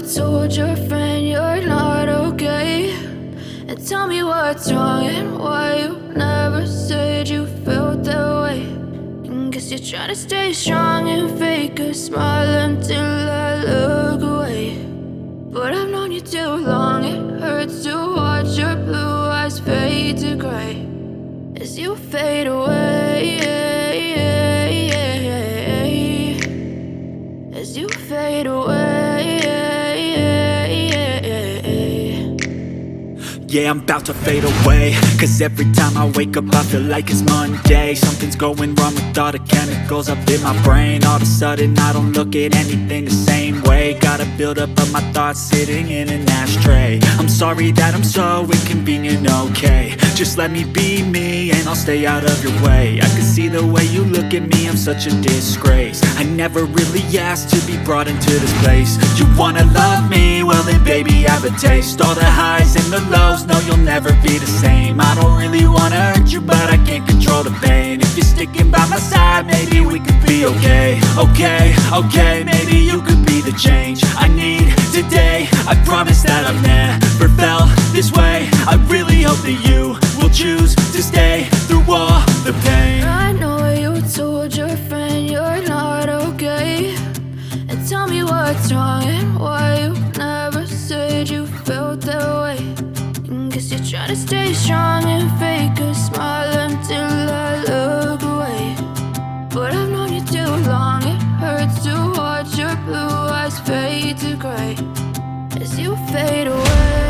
told your friend you're not okay, and tell me what's wrong and why you never said you felt that way. And guess you're trying to stay strong and fake a smile until I look away. But I've known you too long, it hurts to watch your blue eyes fade to gray as you fade away, as you fade away. Yeah, I'm about to fade away, cause every time I wake up I feel like it's Monday. Something's going wrong with all the chemicals up in my brain. All of a sudden I don't look at anything the same way. Got a build up of my thoughts sitting in an ashtray. I'm sorry that I'm so inconvenient, okay. Just let me be me and I'll stay out of your way. I can see the way you look at me, I'm such a disgrace. I never really asked to be brought into this place. You wanna love me? Well then baby, have a taste. All the highs and the lows, no, you'll never be the same. I don't really wanna hurt you, but I can't control the pain. If you're sticking by my side, maybe we could be okay. Okay, maybe you could be the change I need today. I promise that I've never felt this way. I really hope that you will choose to stay through all the pain. I know you told your friend you're not okay, and tell me what's wrong and why you never said you felt that way. And guess you're trying to stay strong and fake a smile until I look away. But I've known you too long, it hurts to watch your blue eyes fade to gray as you fade away.